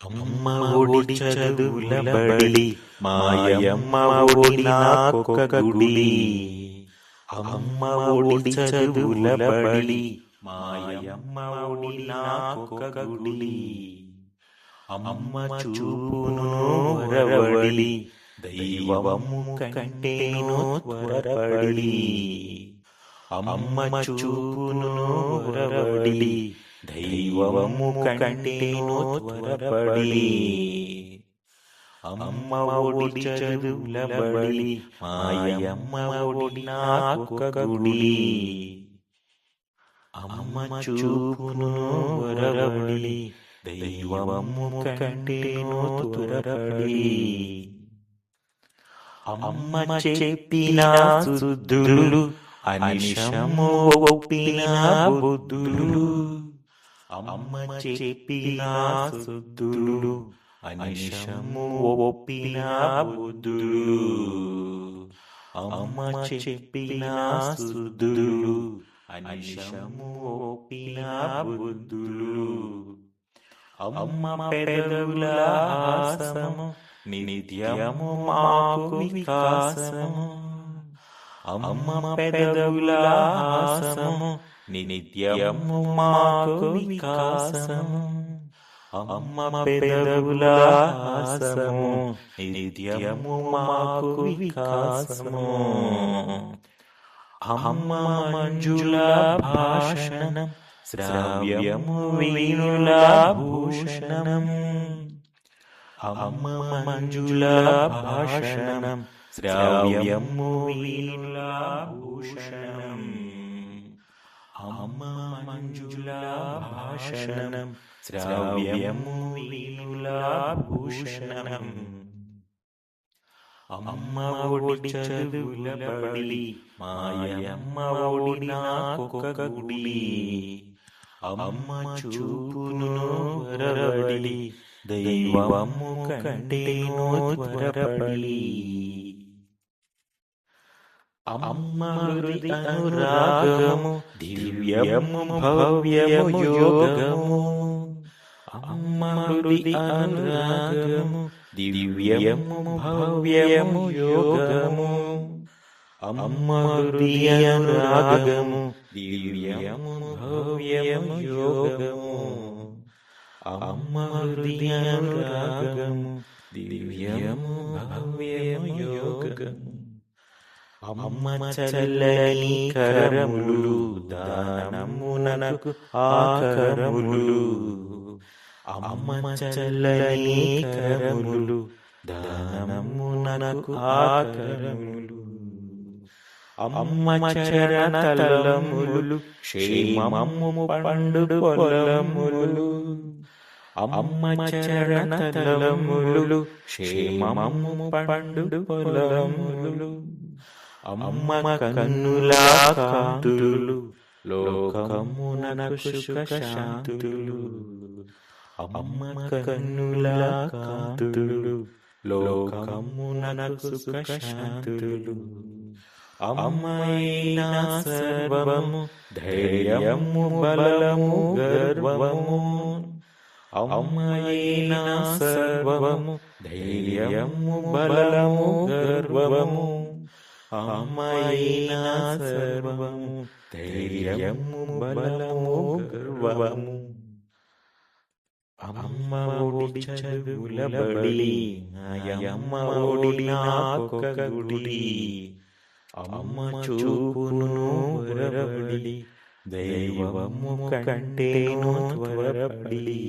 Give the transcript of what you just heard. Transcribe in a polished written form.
అమ్మ ఒడి చదువుల బడి మాయమ్మ ఒడి నాకొక గుడి. అమ్మ ఒడి చదువుల బడి మాయమ్మ ఒడి నాకొక గుడి. అమ్మ చూపును వరవడి దైవము కంటేను త్వరపడి. అమ్మ చూపును వరవడి దైవము కంటేను త్వరపడి. అమ్మ ఒడి చదువుల బడి మాయమ్మ ఒడి నాకొక గుడి. అమ్మ చూపును వరవడి దైవము కంటేను త్వరపడి. అమ్మ చెప్పిన సుద్దులు అనిశము ఒప్పిన బుద్ధులు. అమ్మ చెప్పిన సుద్దులు అనిశము ఒప్పిన బుద్ధులు. అమ్మ చెప్పిన సుద్దులు అనిశము ఒప్పిన బుద్ధులు. అమ్మ పెదవుల హాసము నిత్యము మాకు వికాసము. అమ్మ పెదవుల హాసము నిత్యము మాకు వికాసము. అమ్మ పెదవుల హాసము నిత్యము మాకు వికాసము. అమ్మ మంజుల భాషణం శ్రావ్యము వీణుల భూషణం. అమ్మ మంజుల భాషణం శ్రావ్యము వీణుల భూషణం. అమ్మ మంజుల భాషణం శ్రావ్యము వీణుల భూషణం. అమ్మ ఒడి చదువుల బడి మాయమ్మ ఒడి నాకొక గుడి. అమ్మ చూపును వరవడి దైవము కంటేను త్వరపడి. అమ్మ హృది అనురాగము దివ్యము భవ్యము యోగము. అమ్మ హృది అనురాగము దివ్యము భవ్యము యోగము. అమ్మ హృది అనురాగము దివ్యము భవ్యము యోగము. అమ్మ హృది అనురాగము దివ్యము భవ్యము యోగము. అమ్మ చల్లని కరములు దానమునకు ఆకరములు. అమ్మ చల్లని కరములు దానమునకు ఆకరములు. అమ్మ చరణ తలములు క్షేమము పండు పొలములు. అమ్మ చరణ తలములు క్షేమము పండు పొలములు. అమ్మ కన్నుల కాంతులు లోకమునకు సుఖ శాంతులు. అమ్మ కన్నుల కాంతులు లోకమునకు సుఖ శాంతులు. అమ్మైనా సర్వము ధైర్యము బలము గర్వము. అమ్మైనా సర్వము ధైర్యము బలము గర్వము. అమ్మైనా సర్వము ధైర్యము బలము గర్వము. అమ్మ ఒడి చదువుల బడి మాయమ్మ ఒడి నాకొక గుడి. అమ్మ చూపును వరవడి దైవము కంటేను త్వరపడి.